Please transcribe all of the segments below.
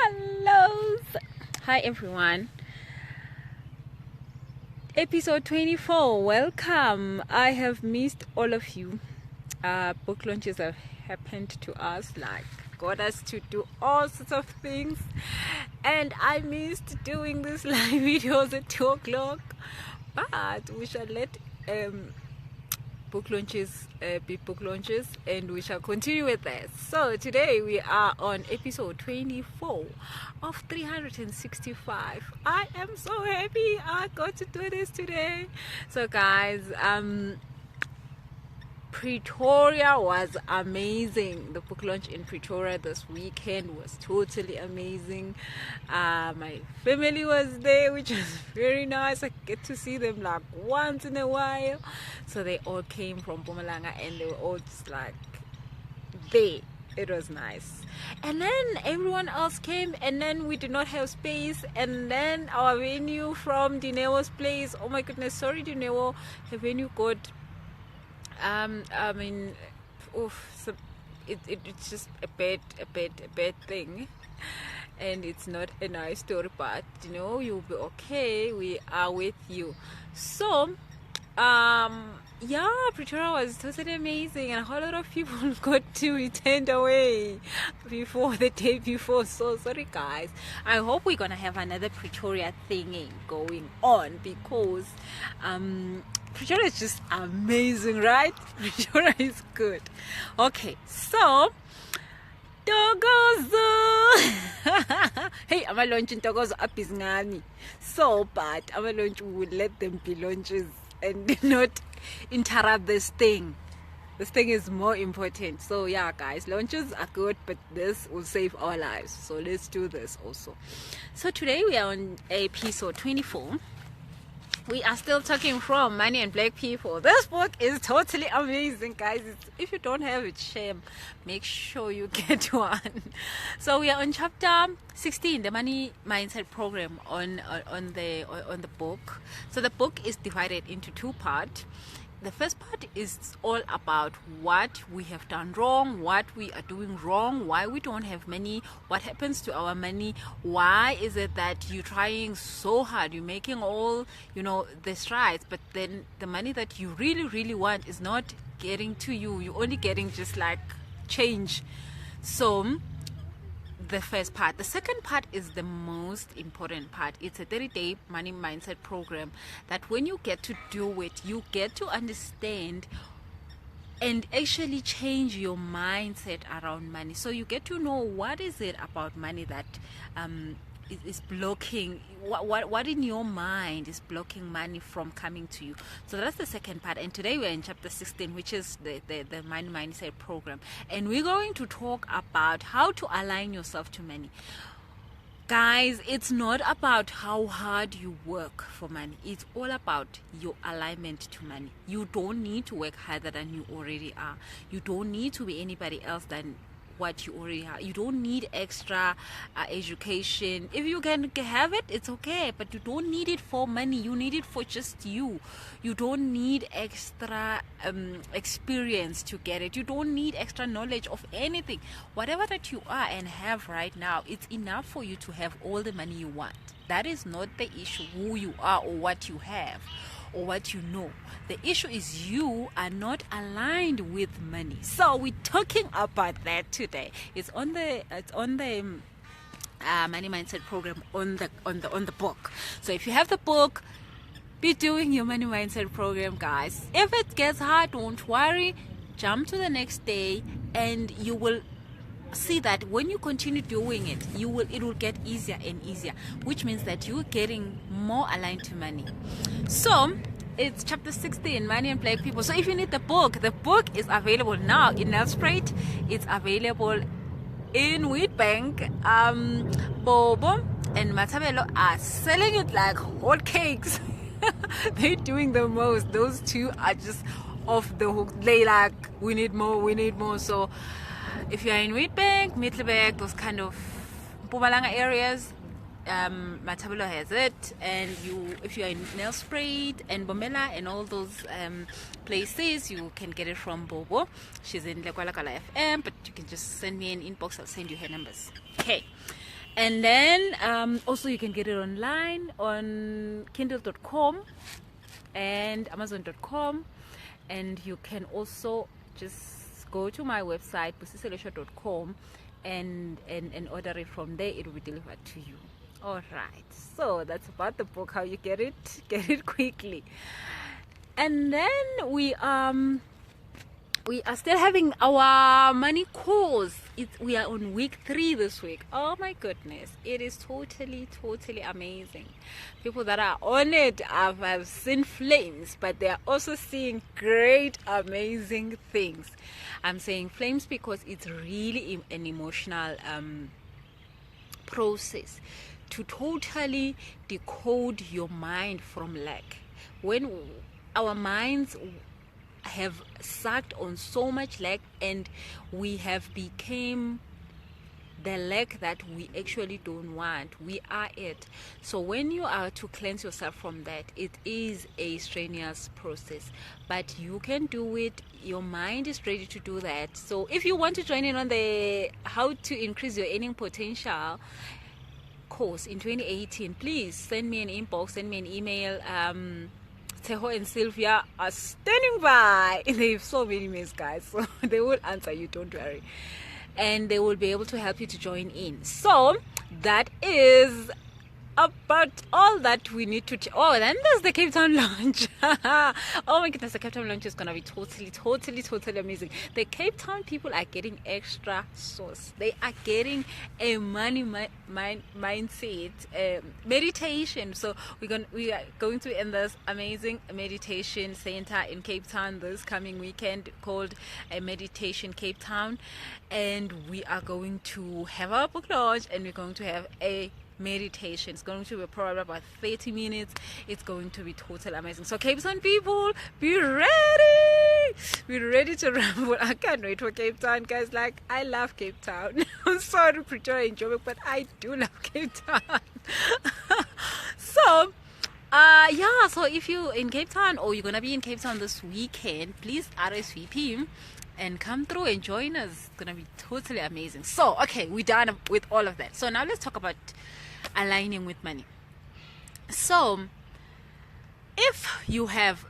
Hello. Hi everyone. Episode 24. Welcome. I have missed all of you. Book launches have happened to us, like got us to do all sorts of things, and I missed doing these live videos at 2 o'clock. But we shall let book launches be book launches, and we shall continue with that. So today we are on episode 24 of 365. I am so happy I got to do this today. So guys, Pretoria was amazing. The book launch in Pretoria this weekend was totally amazing. My family was there, which was very nice. I get to see them like once in a while. So they all came from Mpumalanga and they were all just like there. It was nice. And then everyone else came, and then we did not have space. And then our venue from Dinewo's place, oh my goodness, sorry Dinewo, the venue got so it's just a bad thing, and it's not a nice story, but you'll be okay. We are with you. So Pretoria was totally amazing, and a whole lot of people got to return away before the day before. So sorry guys, I hope we're gonna have another Pretoria thingy going on, because Pretoria is just amazing, right? Pretoria is good. Okay, so Ntokozo. Hey, I'm launching Ntokozo up is ngani. So, but I'm launch, we will let them be launches and not interrupt this thing. This thing is more important. So yeah guys, launches are good, but this will save our lives. So let's do this also. So today we are on episode 24. We are still talking from Money and Black People. This book is totally amazing, guys. If you don't have it, shame. Make sure you get one. So we are on chapter 16, the Money Mindset Program on the book. So the book is divided into two parts. The first part is all about what we have done wrong, what we are doing wrong, why we don't have money, what happens to our money, why is it that you're trying so hard, you're making all, the strides, but then the money that you really want is not getting to you. You're only getting just like change. So the first part. The second part is the most important part. It's a 30-day money mindset program that when you get to do it, you get to understand and actually change your mindset around money. So you get to know what is it about money that is blocking, what in your mind is blocking money from coming to you. So that's the second part, and today we're in chapter 16, which is the money mindset program, and we're going to talk about how to align yourself to money. Guys, it's not about how hard you work for money. It's all about your alignment to money. You don't need to work harder than you already are. You don't need to be anybody else than what you already have. You don't need extra education. If you can have it, it's okay, but you don't need it for money. You need it for just you. You don't need extra experience to get it. You don't need extra knowledge of anything. Whatever that you are and have right now, it's enough for you to have all the money you want. That is not the issue, who you are or what you have or what you know. The issue is you are not aligned with money. So we're talking about that today. It's on the money mindset program on the book. So if you have the book, be doing your money mindset program, guys. If it gets hard, don't worry. Jump to the next day, and you will see that when you continue doing it, it will get easier and easier, which means that you're getting more aligned to money. So it's chapter 16, Money and Black People. So if you need the book is available now in Nelspruit. It's available in Wheatbank. Bobo and Matabelo are selling it like hotcakes. They're doing the most. Those two are just off the hook. They like, we need more. So if you're in Wheatbank, Middelburg, those kind of Mpumalanga areas, Matabelo has it. And if you're in Nelspruit and Bomela and all those places, you can get it from Bobo. She's in Lekwalakala FM, but you can just send me an inbox. I'll send you her numbers. Okay. And then also you can get it online on kindle.com and amazon.com, and you can also just go to my website busiselesho.com and order it from there. It will be delivered to you. All right, so that's about the book, how you get it quickly. And then we are still having our money course. We are on week 3 this week. Oh my goodness, it is totally amazing. People that are on it have seen flames, but they are also seeing great, amazing things. I'm saying flames because it's really an emotional process to totally decode your mind from lack. When our minds have sucked on so much lack, and we have become the lack that we actually don't want, we are it. So when you are to cleanse yourself from that, it is a strenuous process, but you can do it. Your mind is ready to do that. So if you want to join in on the how to increase your earning potential course in 2018, please send me an inbox, send me an email. Teho and Sylvia are standing by. They have so many mails, guys, so they will answer you, don't worry, and they will be able to help you to join in. So that is about all that we need to oh, then there's the Cape Town launch. Oh my goodness, the Cape Town launch is gonna be totally amazing. The Cape Town people are getting extra sauce. They are getting a money mindset meditation. So we are going to end this amazing meditation center in Cape Town this coming weekend, called a Meditation Cape Town, and we are going to have our book launch, and we're going to have a meditation. It's going to be probably about 30 minutes. It's going to be totally amazing. So Cape Town people, be ready to ramble. I can't wait for Cape Town, guys. Like, I love Cape Town. I'm sorry, Pretoria and Joburg, but I do love Cape Town. So yeah, so if you're in Cape Town, or you're gonna be in Cape Town this weekend, please RSVP and come through and join us. It's gonna be totally amazing. So okay, we're done with all of that. So now let's talk about aligning with money. So if you have,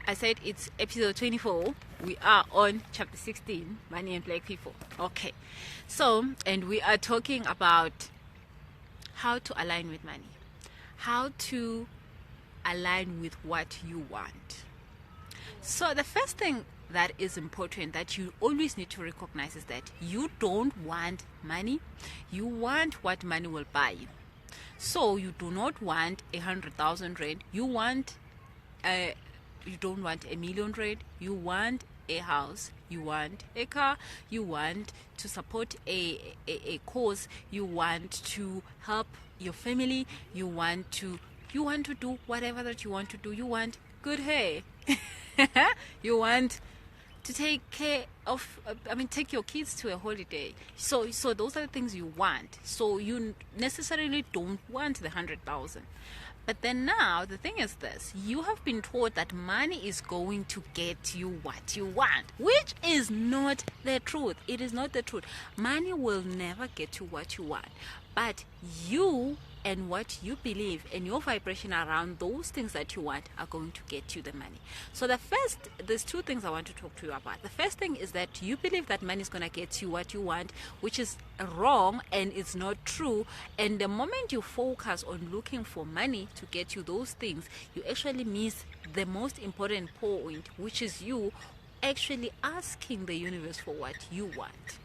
I said it's episode 24, we are on chapter 16, money and black people. Okay, so, and we are talking about how to align with money, how to align with what you want. So the first thing that is important that you always need to recognize is that you don't want money, you want what money will buy you. So you do not want 100,000 rand, you don't want 1,000,000 rand, you want a house, you want a car, you want to support a cause, you want to help your family, you want to do whatever that you want to do. You want good hair. You want to take care of, take your kids to a holiday. So those are the things you want. So you necessarily don't want the 100,000. But then now the thing is this: you have been taught that money is going to get you what you want, which is not the truth. It is not the truth. Money will never get you what you want, but you and what you believe and your vibration around those things that you want are going to get you the money. So there's two things I want to talk to you about. The first thing is that you believe that money is going to get you what you want, which is wrong and it's not true. And the moment you focus on looking for money to get you those things, you actually miss the most important point, which is you actually asking the universe for what you want,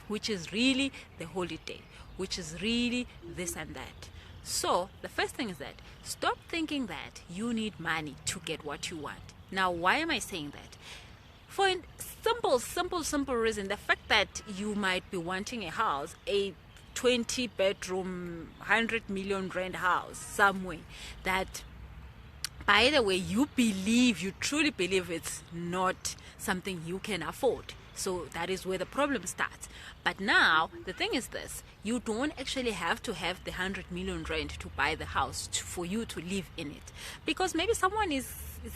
which is really the holiday, which is really this and that. So the first thing is that stop thinking that you need money to get what you want. Now, why am I saying that? For a simple reason: the fact that you might be wanting a house, a 20-bedroom, 100 million rand house somewhere that, by the way, you truly believe it's not something you can afford. So that is where the problem starts. But now the thing is this: you don't actually have to have the 100 million rand to buy the house for you to live in it, because maybe someone is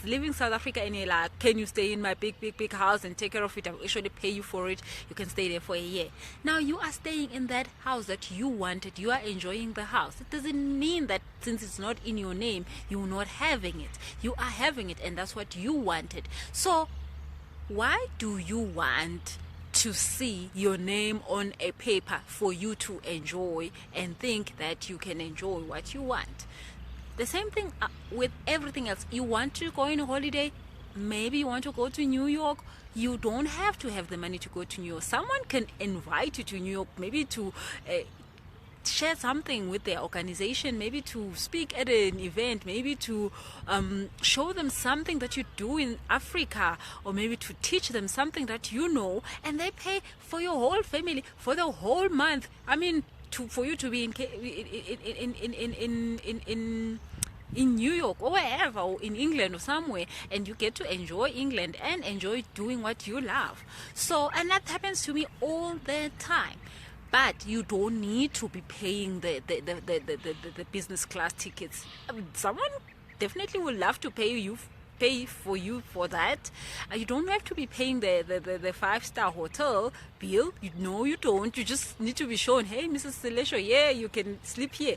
living South Africa and you're like, can you stay in my big house and take care of it? I'll actually pay you for it. You can stay there for a year. Now you are staying in that house that you wanted. You are enjoying the house. It doesn't mean that since it's not in your name, you're not having it. You are having it, and that's what you wanted. So why do you want to see your name on a paper for you to enjoy and think that you can enjoy what you want? The same thing with everything else. You want to go on a holiday, maybe you want to go to New York. You don't have to have the money to go to New York. Someone can invite you to New York, maybe to share something with their organization, maybe to speak at an event, maybe to show them something that you do in Africa, or maybe to teach them something that you know, and they pay for your whole family for the whole month. I mean, for you to be in New York or wherever, or in England or somewhere, and you get to enjoy England and enjoy doing what you love. So, and that happens to me all the time. But you don't need to be paying the business class tickets. Someone definitely will love to pay for you for that. You don't have to be paying the 5-star hotel bill. You don't. You just need to be shown, hey, Mrs. Celesio, yeah, you can sleep here.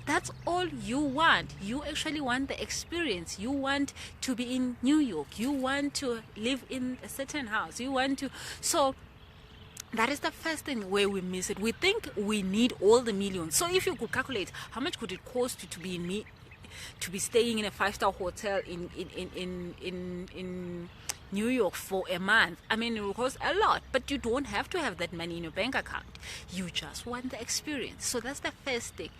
That's all you want. You actually want the experience. You want to be in New York. You want to live in a certain house. So that is the first thing where we miss it. We think we need all the millions. So if you could calculate how much could it cost you to be staying in a 5-star hotel in New York for a month, I mean, it will cost a lot, but you don't have to have that money in your bank account. You just want the experience. So that's the first thing,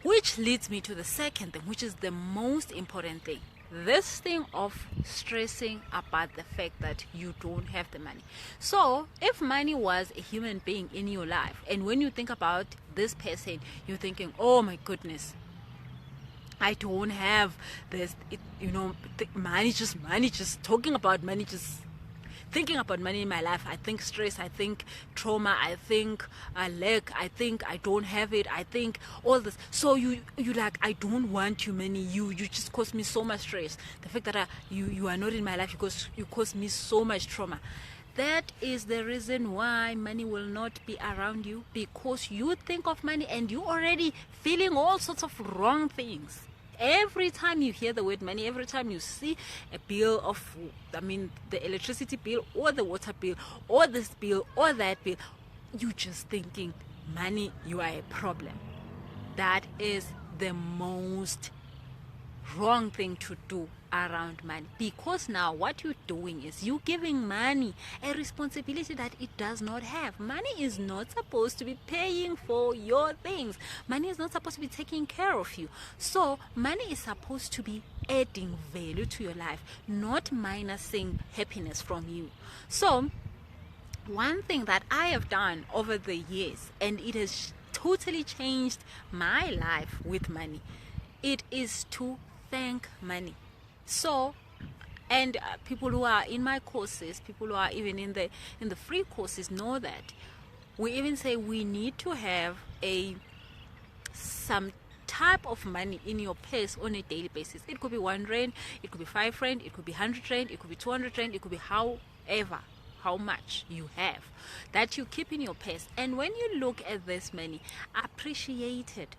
which leads me to the second thing, which is the most important thing. This thing of stressing about the fact that you don't have the money. So if money was a human being in your life, and when you think about this person, you're thinking, oh my goodness, I don't have this, money, just talking about money, just thinking about money in my life. I think stress, I think trauma, I think lack, I think I don't have it, I think all this. So you like, I don't want you money. You just cause me so much stress. The fact that you are not in my life because you cause me so much trauma. That is the reason why money will not be around you, because you think of money and you already feeling all sorts of wrong things. Every time you hear the word money, every time you see a bill of, the electricity bill or the water bill or this bill or that bill, you just thinking money, you are a problem. That is the most wrong thing to do around money, because now what you're doing is you giving money a responsibility that it does not have. Money is not supposed to be paying for your things. Money is not supposed to be taking care of you. So money is supposed to be adding value to your life, not minusing happiness from you. So one thing that I have done over the years, and it has totally changed my life with money, it is to thank money. So, and people who are in my courses, people who are even in the free courses know that we even say we need to have some type of money in your purse on a daily basis. It could be 1 rand, it could be 5 rand, it could be 100 rand, it could be 200 rand, it could be how much you have that you keep in your purse. And when you look at this money, appreciate it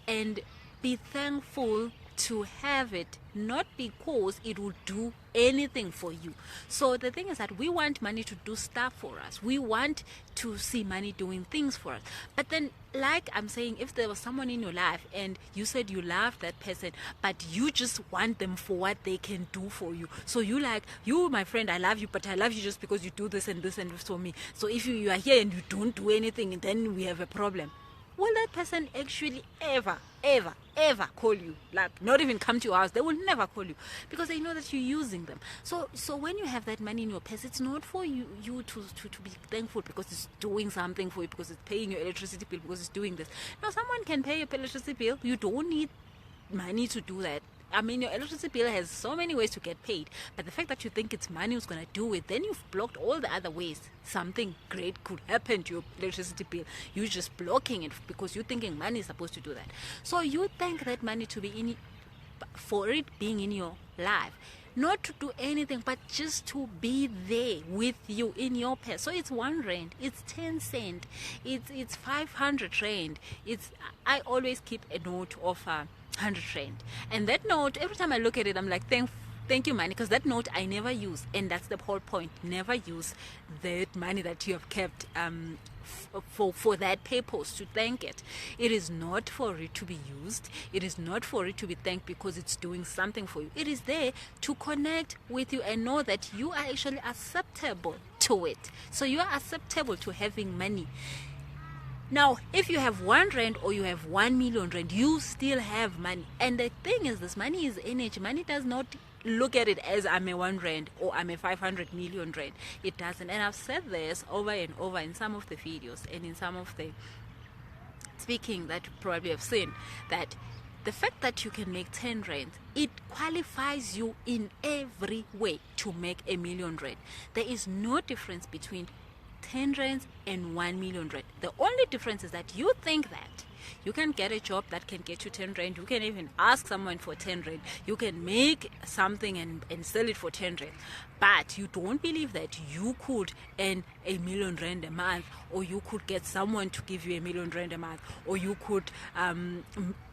and be thankful to have it, not because it will do anything for you. So the thing is that we want money to do stuff for us. We want to see money doing things for us. But then, like I'm saying, if there was someone in your life and you said you love that person, but you just want them for what they can do for you. So you like, you, my friend, I love you, but I love you just because you do this and this and this for me. So if you are here and you don't do anything, then we have a problem. Will that person actually ever call you? Like, not even come to your house. They will never call you, because they know that you're using them. So when you have that money in your purse, it's not for you to be thankful because it's doing something for you, because it's paying your electricity bill, because it's doing this. Now, someone can pay your electricity bill. You don't need money to do that. I mean, your electricity bill has so many ways to get paid, but the fact that you think it's money who's going to do it, then you've blocked all the other ways something great could happen to your electricity bill. You're just blocking it because you're thinking money is supposed to do that. So you thank that money to be in, for it being in your life, not to do anything but just to be there with you in your purse. So it's 1 rand, it's 10 cent, it's 500 rand. I always keep a note of 100 rand, and that note, every time I look at it, I'm like, thank you money, because that note I never use, and that's the whole point. Never use that money that you have kept for that purpose, to thank it. It is not for it to be used. It is not for it to be thanked because it's doing something for you. It is there to connect with you and know that you are actually acceptable to it. So you are acceptable to having money. Now, if you have 1 rand or you have 1 million rand, you still have money. And the thing is, this money is energy. Money does not look at it as I'm a 1 rand or I'm a 500 million rand. It doesn't. And I've said this over and over in some of the videos and in some of the speaking that you probably have seen, that the fact that you can make 10 rand, it qualifies you in every way to make a million rand. There is no difference between 10 rands and 1 million rand. The only difference is that you think that you can get a job that can get you 10 rand. You can even ask someone for 10 rand. You can make something and sell it for 10 rand. But you don't believe that you could earn a million rand a month, or you could get someone to give you a million rand a month, or you could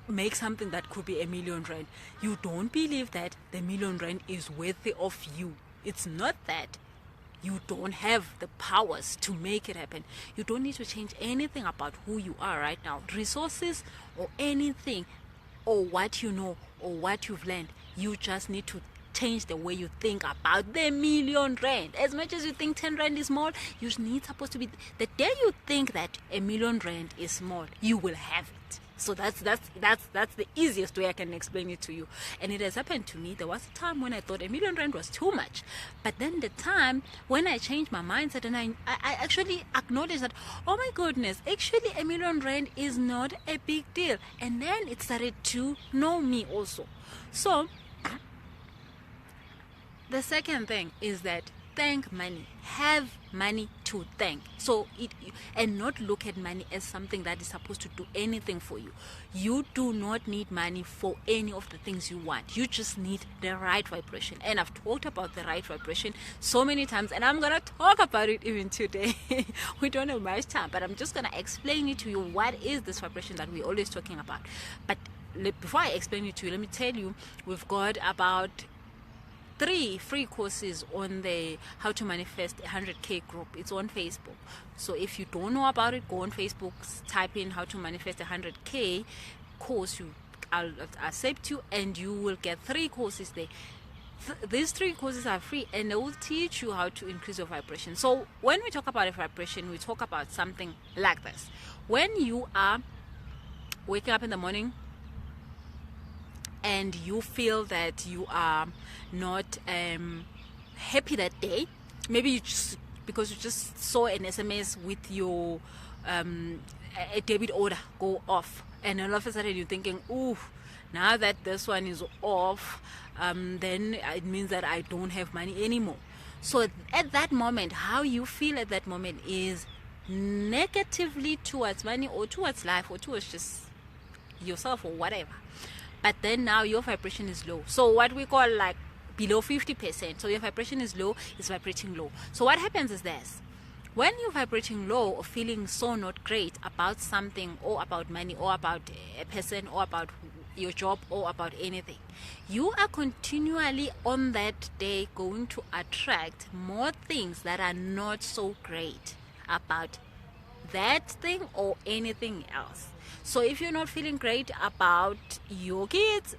make something that could be a million rand. You don't believe that the million rand is worthy of you. It's not that you don't have the powers to make it happen. You don't need to change anything about who you are right now, resources or anything, or what you know or what you've learned. You just need to change the way you think about the million rand. As much as you think 10 rand is small, you need supposed to be, the day you think that a million rand is small, you will have it. So that's the easiest way I can explain it to you. And it has happened to me. There was a time when I thought a million rand was too much, but then the time when I changed my mindset and I actually acknowledged that, oh my goodness, actually a million rand is not a big deal. And then it started to know me also. So the second thing is that thank money. Have money to thank. So and not look at money as something that is supposed to do anything for you. You do not need money for any of the things you want. You just need the right vibration. And I've talked about the right vibration so many times, and I'm gonna talk about it even today. We don't have much time, but I'm just gonna explain it to you. What is this vibration that we're always talking about? But before I explain it to you, let me tell you, we've got about 3 free courses on the How to Manifest 100K group. It's on Facebook. So if you don't know about it, go on Facebook, type in How to Manifest 100K course. I'll accept you, and you will get 3 courses there. These 3 courses are free, and they will teach you how to increase your vibration. So when we talk about a vibration, we talk about something like this. When you are waking up in the morning and you feel that you are not happy that day, maybe you just, because you just saw an SMS with your a debit order go off, and all of a sudden you're thinking, ooh, now that this one is off, then it means that I don't have money anymore. So at that moment, how you feel at that moment is negatively towards money, or towards life, or towards just yourself, or whatever. But then now your vibration is low. So what we call like below 50%. So your vibration is low, it's vibrating low. So what happens is this. When you're vibrating low or feeling so not great about something, or about money, or about a person, or about your job, or about anything, you are continually on that day going to attract more things that are not so great about that thing or anything else. So if you're not feeling great about your kids,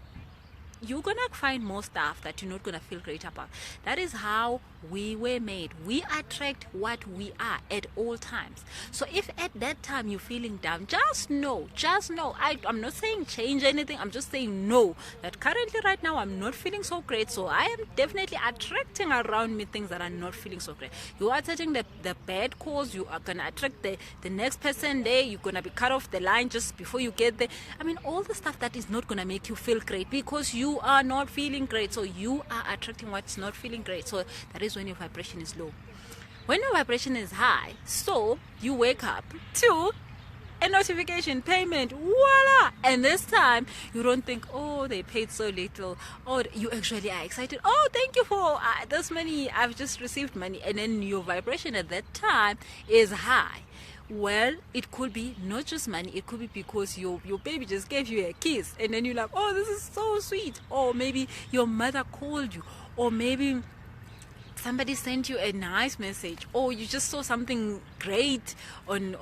you're gonna find more stuff that you're not gonna feel great about. That is how we were made. We attract what we are at all times. So if at that time you're feeling down, just know. I'm not saying change anything. I'm just saying no. That currently right now I'm not feeling so great. So I am definitely attracting around me things that are not feeling so great. You are attracting the bad calls. You are going to attract the next person there. You're going to be cut off the line just before you get there. I mean, all the stuff that is not going to make you feel great because you are not feeling great. So you are attracting what's not feeling great. So that is when your vibration is low. When your vibration is high, so you wake up to a notification payment, voila, and this time you don't think, oh, they paid so little, or you actually are excited, oh, thank you for this money, I've just received money, and then your vibration at that time is high. Well, it could be not just money, it could be because your baby just gave you a kiss and then you're like, oh, this is so sweet. Or maybe your mother called you, or maybe somebody sent you a nice message, or you just saw something great on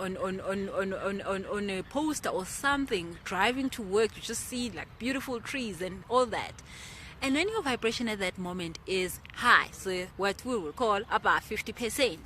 a poster or something. Driving to work, you just see like beautiful trees and all that, and then your vibration at that moment is high, so what we will call about 50%.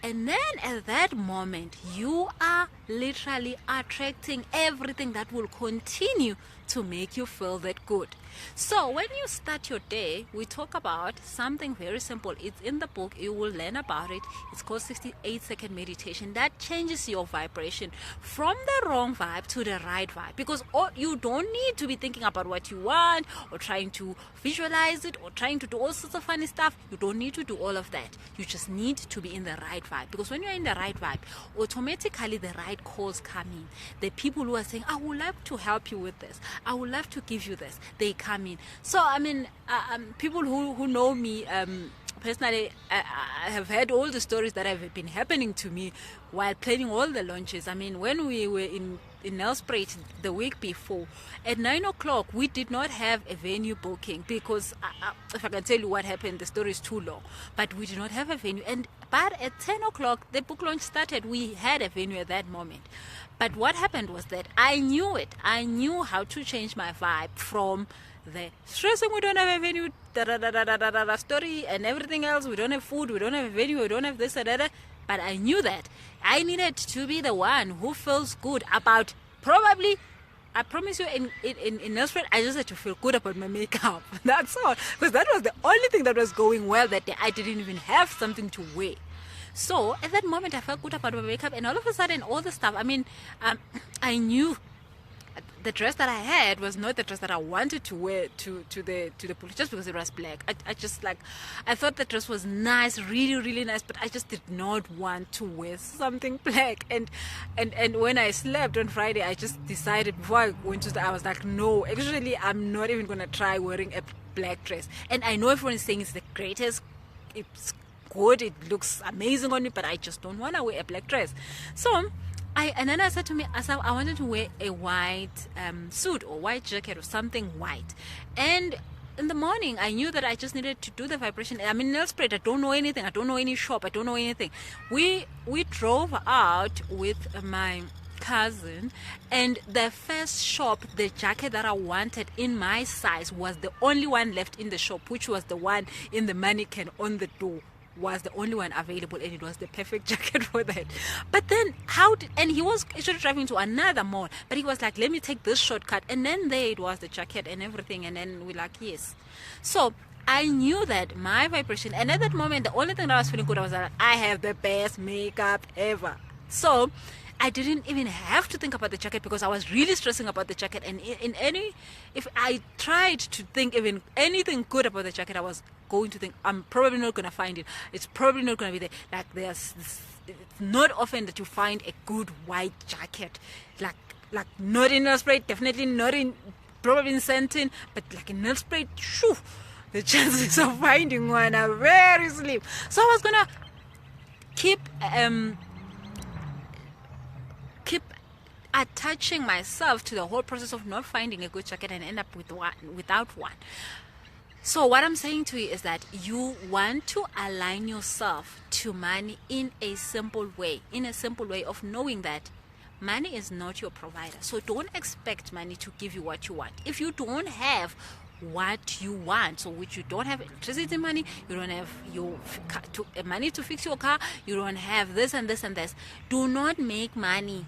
And then at that moment you are literally attracting everything that will continue to make you feel that good. So when you start your day, we talk about something very simple. It's in the book, you will learn about it. It's called 68-second meditation that changes your vibration from the wrong vibe to the right vibe, because you don't need to be thinking about what you want or trying to visualize it or trying to do all sorts of funny stuff. You don't need to do all of that. You just need to be in the right vibe, because when you're in the right vibe, automatically the right calls come in. The people who are saying, I would like to help you with this, I would love to give you this, they come in. So I mean, people who know me personally, I have heard all the stories that have been happening to me while planning all the launches. I mean, when we were in Nelspruit the week before, at 9 o'clock we did not have a venue booking, because if I can tell you what happened, the story is too long, but we did not have a venue. But at 10 o'clock the book launch started. We had a venue at that moment. But what happened was that I knew it. I knew how to change my vibe from the stressing, we don't have a venue, story and everything else, we don't have food, we don't have a venue, we don't have this and that. But I knew that I needed to be the one who feels good about, probably, I promise you, in Nelspruit, I just had to feel good about my makeup. That's all. Because that was the only thing that was going well that day. I didn't even have something to wear. So at that moment I felt good about my makeup, and all of a sudden all the stuff, I mean, I knew the dress that I had was not the dress that I wanted to wear to the pool, just because it was black. I thought the dress was nice, really, really nice, but I just did not want to wear something black. And when I slept on Friday, I just decided before I went to I was like, no, actually I'm not even gonna try wearing a black dress. And I know everyone is saying it's the greatest, it's good, it looks amazing on me, but I just don't want to wear a black dress. So and then I said to myself, I wanted to wear a white suit or white jacket or something white. And in the morning I knew that I just needed to do the vibration. I'm in Nelspruit, I don't know anything, I don't know any shop, I don't know anything. We drove out with my cousin, and the first shop, the jacket that I wanted in my size was the only one left in the shop, which was the one in the mannequin on the door, was the only one available, and it was the perfect jacket for that. But then and he was actually driving to another mall, but he was like, let me take this shortcut, and then there it was, the jacket and everything, and then we're like, yes. So I knew that my vibration, and at that moment the only thing that I was feeling good, I was like, I have the best makeup ever. So I didn't even have to think about the jacket, because I was really stressing about the jacket. And if I tried to think even anything good about the jacket, I was going to think, I'm probably not going to find it. It's probably not going to be there. Like, it's not often that you find a good white jacket. Like not in Nelspruit, definitely not probably in Sandton, but like in Nelspruit, shoo, the chances of finding one are very slim. So I was going to keep attaching myself to the whole process of not finding a good jacket and end up without one. So what I'm saying to you is that you want to align yourself to money in a simple way of knowing that money is not your provider. So don't expect money to give you what you want. If you don't have what you want. So which you don't have electricity money, you don't have your money to fix your car, you don't have this and this and this. Do not make money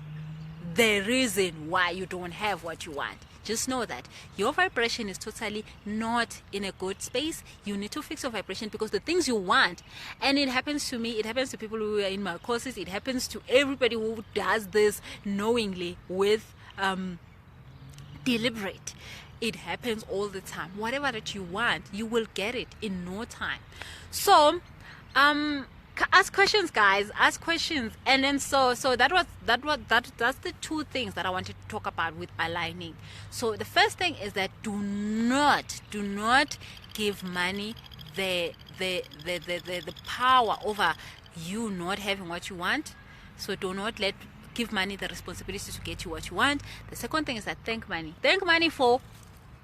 the reason why you don't have what you want. Just know that your vibration is totally not in a good space. You need to fix your vibration, because the things you want, and it happens to me, it happens to people who are in my courses, it happens to everybody who does this knowingly with deliberate. It happens all the time. Whatever that you want, you will get it in no time. So ask questions, guys, ask questions. And then so that's the two things that I wanted to talk about with aligning. So the first thing is that do not give money the power over you not having what you want. So do not give money the responsibility to get you what you want. The second thing is that thank money for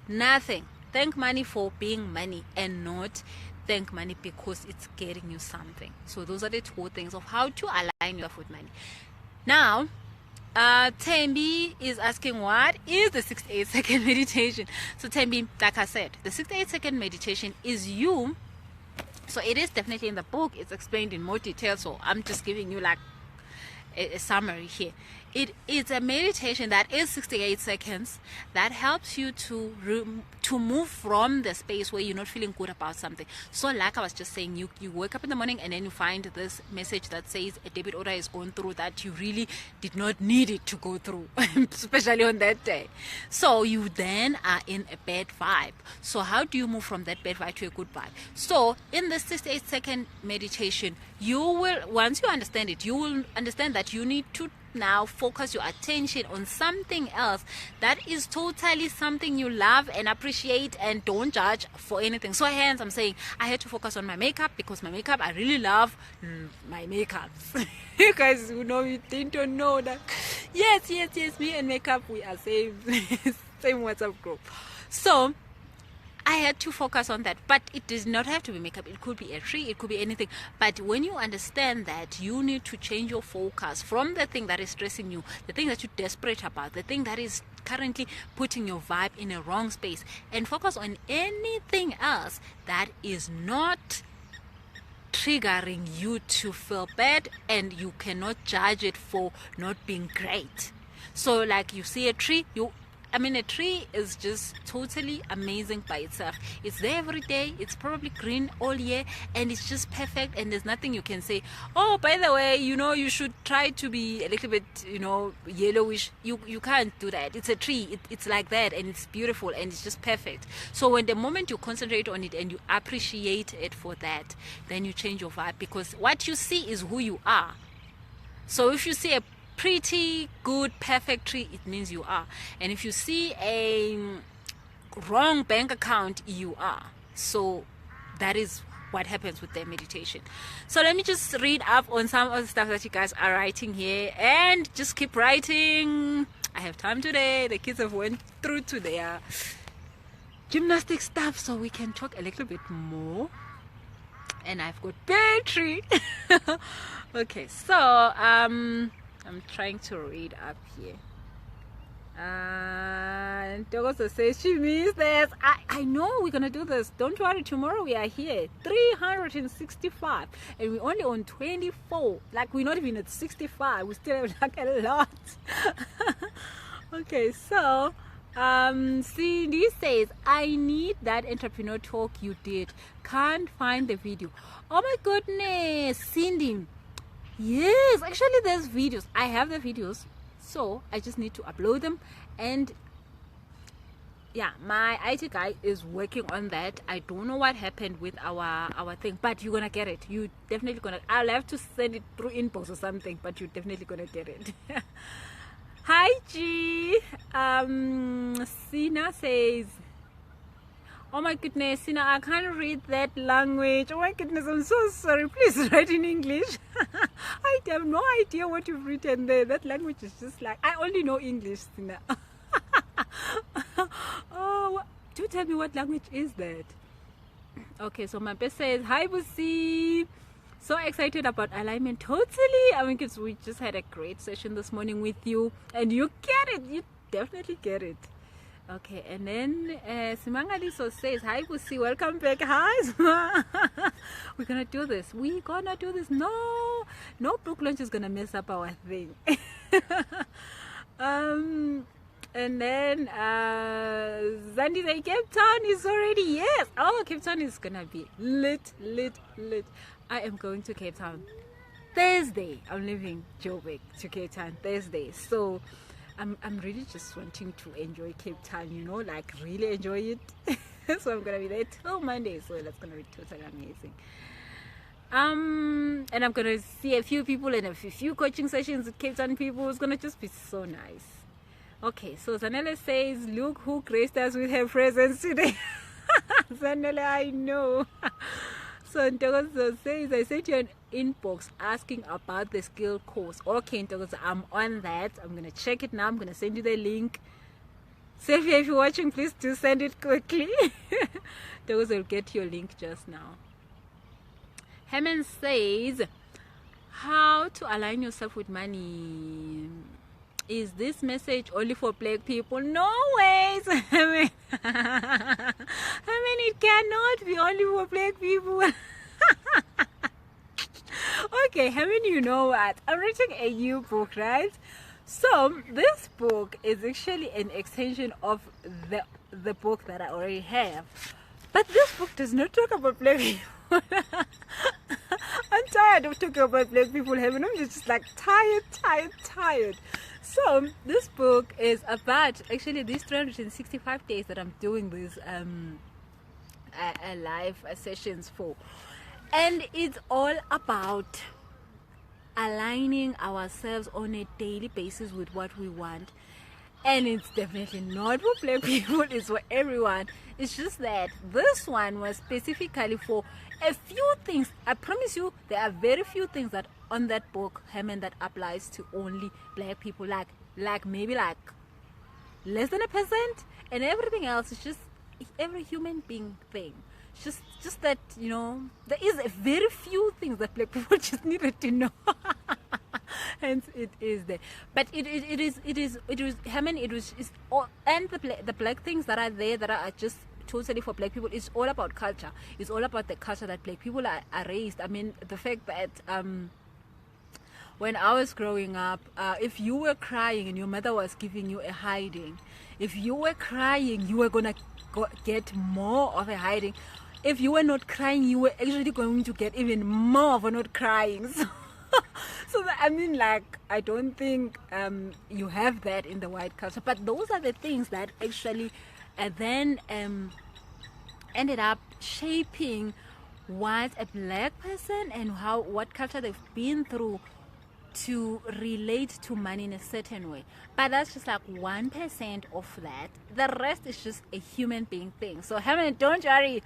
nothing. Thank money for being money, and not thank money because it's getting you something. So those are the two things of how to align yourself with money. Now, Tembi is asking, what is the 68-second meditation? So Tembi, like I said, the 68-second meditation is you. So it is definitely in the book. It's explained in more detail. So I'm just giving you like a summary here. It is a meditation that is 68 seconds that helps you to move from the space where you're not feeling good about something. So like I was just saying, you wake up in the morning and then you find this message that says a debit order is going through that you really did not need it to go through, especially on that day. So you then are in a bad vibe. So how do you move from that bad vibe to a good vibe? So in the 68-second meditation, you will, once you understand it, you will understand that you need to now focus your attention on something else that is totally something you love and appreciate, and don't judge for anything. So hence I'm saying I had to focus on my makeup, because my makeup, I really love my makeup. You guys who know, you don't know that. Yes, me and makeup, we are same WhatsApp group. So I had to focus on that. But it does not have to be makeup. It could be a tree, it could be anything. But when you understand that, you need to change your focus from the thing that is stressing you, the thing that you're desperate about, the thing that is currently putting your vibe in a wrong space, and focus on anything else that is not triggering you to feel bad, and you cannot judge it for not being great. So like you see a tree, a tree is just totally amazing by itself. It's there every day. It's probably green all year, and it's just perfect. And there's nothing you can say, oh, by the way, you should try to be a little bit, yellowish. You can't do that. It's a tree. It's like that, and it's beautiful, and it's just perfect. So when the moment you concentrate on it and you appreciate it for that, then you change your vibe, because what you see is who you are. So if you see a pretty good perfect tree, it means you are. And if you see a wrong bank account, you are. So that is what happens with their meditation. So let me just read up on some of the stuff that you guys are writing here, and just keep writing. I have time today. The kids have went through to their gymnastic stuff, so we can talk a little bit more. And I've got battery. Okay, so I'm trying to read up here. And Togoso says she missed this. I know we're gonna do this. Don't worry, tomorrow we are here. 365, and we're only on 24. Like, we're not even at 65. We still have like a lot. Okay, so Cindy says, I need that entrepreneur talk you did. Can't find the video. Oh my goodness, Cindy. Yes, actually there's videos. I have the videos, so I just need to upload them. And yeah, my IT guy is working on that. I don't know what happened with our thing, but you're gonna get it. You definitely gonna. I'll have to send it through inbox or something, but you're definitely gonna get it. Hi G. Sina says, oh my goodness, Sina, I can't read that language. Oh my goodness, I'm so sorry. Please write in English. I have no idea what you've written there. That language is just like, I only know English, Sina. Oh, do tell me what language is that? Okay, so my best says, hi Busi. So excited about alignment. Totally. I mean, because we just had a great session this morning with you, and you get it. You definitely get it. Okay, and then Simangaliso says, "Hi, Busi, welcome back." Hi, Sima. We're gonna do this. No book launch is gonna mess up our thing. And then Zandi say Cape Town is already, yes. Oh, Cape Town is gonna be lit. I am going to Cape Town Thursday. I'm leaving Joburg to Cape Town Thursday. So I'm really just wanting to enjoy Cape Town, like really enjoy it. So I'm gonna be there till Monday. So that's gonna be totally amazing. And I'm gonna see a few people and a few coaching sessions with Cape Town people. It's gonna just be so nice. Okay, so Zanele says, "Look who graced us with her presence today." Zanele, I know. So Ntokozo says, "I sent you an inbox asking about the skill course." Okay, Ntokozo, I'm on that. I'm gonna check it now. I'm gonna send you the link. Sylvia, if you're watching, please do send it quickly. Ntokozo will get your link just now. Herman says, "How to align yourself with money? Is this message only for black people?" No ways. I mean, it cannot be only for black people. Okay, you know what? I'm writing a new book, right? So this book is actually an extension of the book that I already have. But this book does not talk about black people. I'm tired of talking about black people. I'm just like tired. So this book is about actually these 365 days that I'm doing these live sessions for, and it's all about aligning ourselves on a daily basis with what we want. And it's definitely not for black people, it's for everyone. It's just that this one was specifically for a few things. I promise you, there are very few things that on that book, Herman, that applies to only black people. Like maybe like less than 1%, and everything else is just every human being thing. Just that, there is a very few things that black people just needed to know. Hence it is there, but it is Herman, it's all, and the black things that are there that are just totally for black people. It's all about culture. It's all about the culture that black people are raised. I mean, the fact that when I was growing up, if you were crying and your mother was giving you a hiding, if you were crying, you were gonna get more of a hiding. If you were not crying, you were actually going to get even more of a not crying. So I mean, like, I don't think you have that in the white culture, but those are the things that actually then ended up shaping what a black person and what culture they've been through to relate to money in a certain way. But that's just like 1% of that. The rest is just a human being thing. So Herman, don't worry.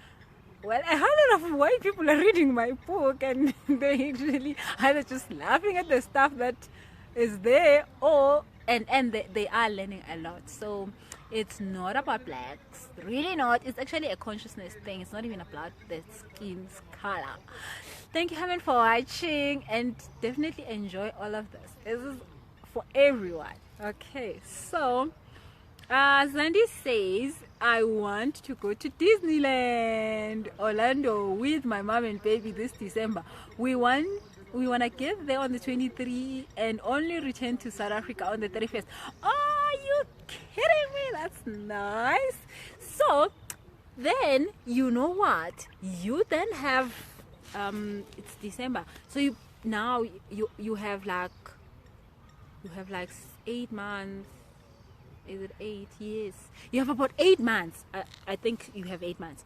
Well, a whole lot of white people are reading my book, and they really either just laughing at the stuff that is there, or and they are learning a lot. So it's not about blacks, really not. It's actually a consciousness thing. It's not even about the skin's color. Thank you, Herman, for watching, and definitely enjoy all of this. This is for everyone. Okay, so Zandi says, "I want to go to Disneyland Orlando with my mom and baby this December. We want to get there on the 23rd and only return to South Africa on the 31st. Are you kidding me? That's nice. So then, you know what? You then have it's December. So you have like 8 months. Is it 8? Yes. You have about 8 months. I think you have 8 months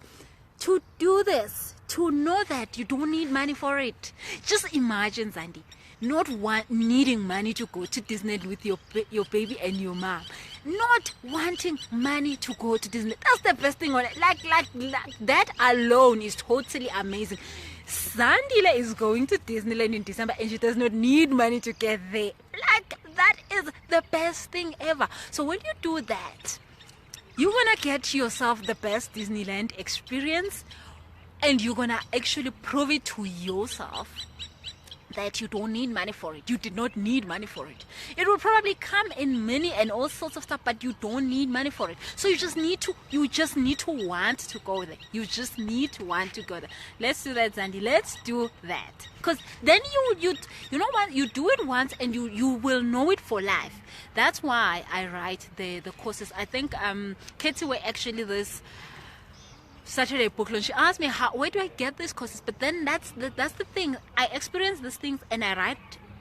to do this, to know that you don't need money for it. Just imagine, Zandi, not needing money to go to Disneyland with your baby and your mom. Not wanting money to go to Disney. That's the best thing on it. Like that alone is totally amazing. Zandile is going to Disneyland in December and she does not need money to get there. Like, that is the best thing ever. So when you do that, you're gonna get yourself the best Disneyland experience, and you're gonna actually prove it to yourself that you don't need money for it. You did not need money for it. It will probably come in many and all sorts of stuff, but you don't need money for it. So you just need to want to go there. You just need to want to go there. Let's do that, Zandi. Let's do that. Because then you know what, you do it once and you will know it for life. That's why I write the courses. I think Katie were actually this Saturday book launch. She asked me where do I get these courses, but then that's the thing. I experience these things and I write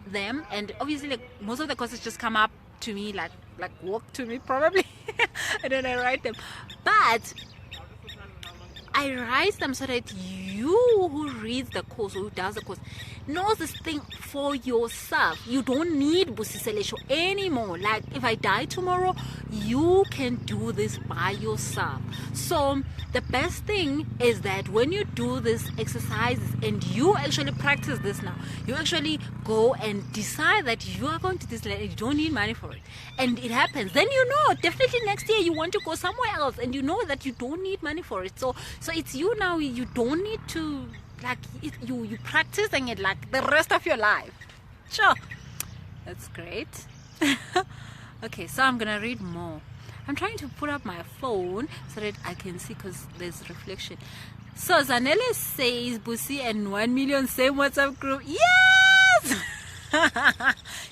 them, and obviously like most of the courses just come up to me like walk to me probably and then I write them. But I write them so that you who reads the course or who does the course knows this thing for yourself. You don't need Busiselesho anymore. Like if I die tomorrow, you can do this by yourself. So the best thing is that when you do these exercises and you actually practice this now, you actually go and decide that you are going to this level, you don't need money for it, and it happens, then you know definitely next year you want to go somewhere else and you know that you don't need money for it. So it's you now. You don't need to like it, you practicing it like the rest of your life. Sure, that's great. Okay, so I'm gonna read more. I'm trying to put up my phone so that I can see because there's reflection. So Zanele says Busi and 1 million same WhatsApp group. Yes.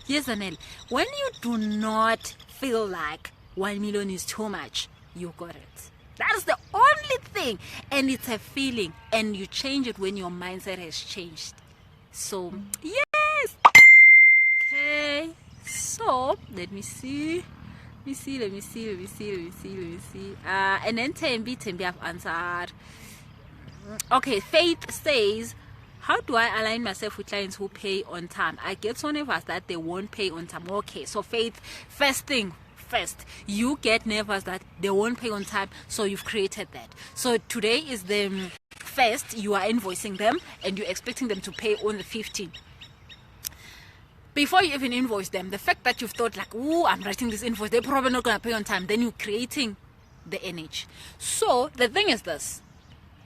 Yes, Zanele. When you do not feel like 1 million is too much, you got it. That's the only thing, and it's a feeling, and you change it when your mindset has changed. So yes. Okay. So let me see. And then Tembi have answered. Okay, Faith says, how do I align myself with clients who pay on time? I get so nervous that they won't pay on time. Okay, so Faith, first, you get nervous that they won't pay on time, so you've created that. So today is the first, you are invoicing them and you're expecting them to pay on the 15th. Before you even invoice them, the fact that you've thought like, oh, I'm writing this invoice, they're probably not going to pay on time, then you're creating the NH. So the thing is this,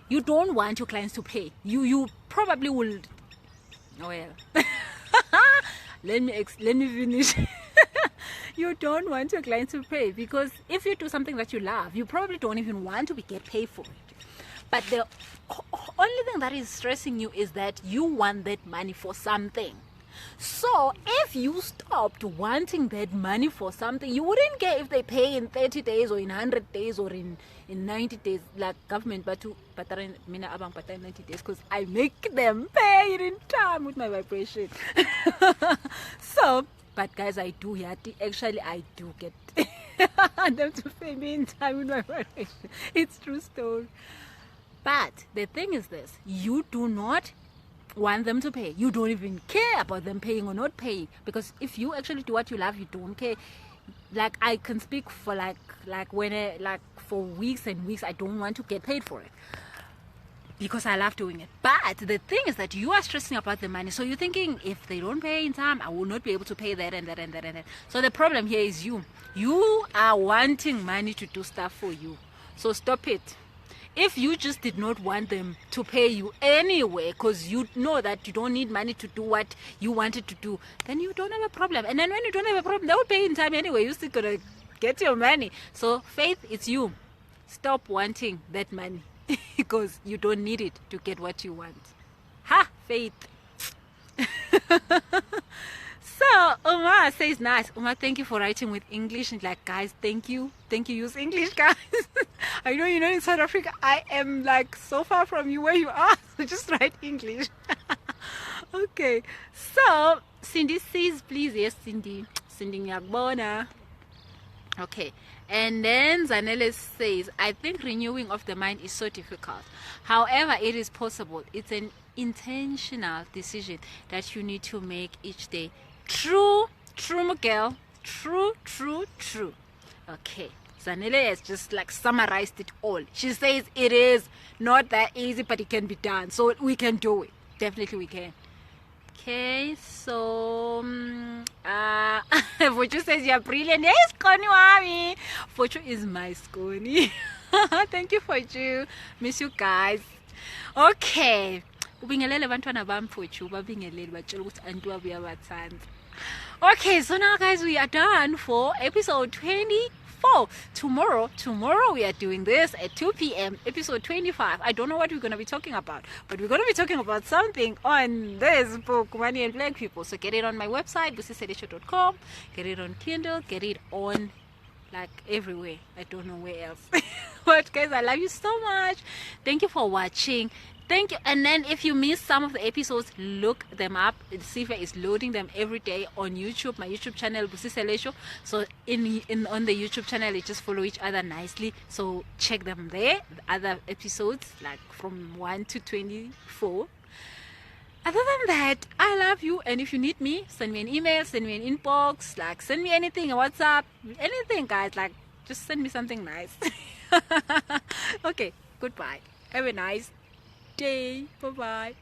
you don't want your clients to pay. You probably will, well, let me finish. You don't want your clients to pay because if you do something that you love, you probably don't even want to get paid for it. But the only thing that is stressing you is that you want that money for something. So if you stopped wanting that money for something, you wouldn't care if they pay in 30 days or in 100 days or in 90 days like government, but in 90 days because I make them pay it in time with my vibration. So, but guys, I do actually I do get them to pay me in time with my vibration. It's true story. But the thing is this, you do not want them to pay. You don't even care about them paying or not paying, because if you actually do what you love, you don't care. Like I can speak for like for weeks and weeks I don't want to get paid for it because I love doing it. But the thing is that you are stressing about the money, so you're thinking if they don't pay in time, I will not be able to pay that and that and that and that. So the problem here is you are wanting money to do stuff for you. So stop it. If you just did not want them to pay you anyway because you know that you don't need money to do what you wanted to do, then you don't have a problem. And then when you don't have a problem, they will pay in time anyway. You're still gonna get your money. So Faith, it's you. Stop wanting that money because you don't need it to get what you want. Ha, Faith. So Uma says, nice. Uma, thank you for writing with English. And like, guys, thank you. Use English, guys. I know in South Africa, I am like so far from you where you are. So just write English. Okay. So Cindy says, please. Yes, Cindy. Ngiyakubona. Okay. And then Zanele says, I think renewing of the mind is so difficult. However, it is possible. It's an intentional decision that you need to make each day. True, Miguel. True. Okay. Zanele has just like summarized it all. She says it is not that easy, but it can be done. So we can do it. Definitely we can. Okay, so Fochu says you're brilliant. Yes, Connie Wami. Fochu is my Sconi. Thank you, Fochu. Miss you guys. Okay. ubingelele bantwana bami mfowethu babingelele batshela ukuthi anti wabo uyabathanda. Okay, so now guys, we are done for episode 24. Tomorrow we are doing this at 2 p.m. episode 25. I don't know what we're going to be talking about, but we're going to be talking about something on this book, Money and Black People. So get it on my website, busiselesho.com. Get it on Kindle, get it on like everywhere. I don't know where else. But guys, I love you so much. Thank you for watching. Thank you. And then if you miss some of the episodes, look them up. Sifa is loading them every day on YouTube, my YouTube channel, Busiselesho. So on the YouTube channel, you just follow each other nicely. So check them there. The other episodes, like from 1 to 24. Other than that, I love you. And if you need me, send me an email, send me an inbox, like send me anything, a WhatsApp, anything, guys. Like just send me something nice. Okay, goodbye. Have a nice day. Bye bye.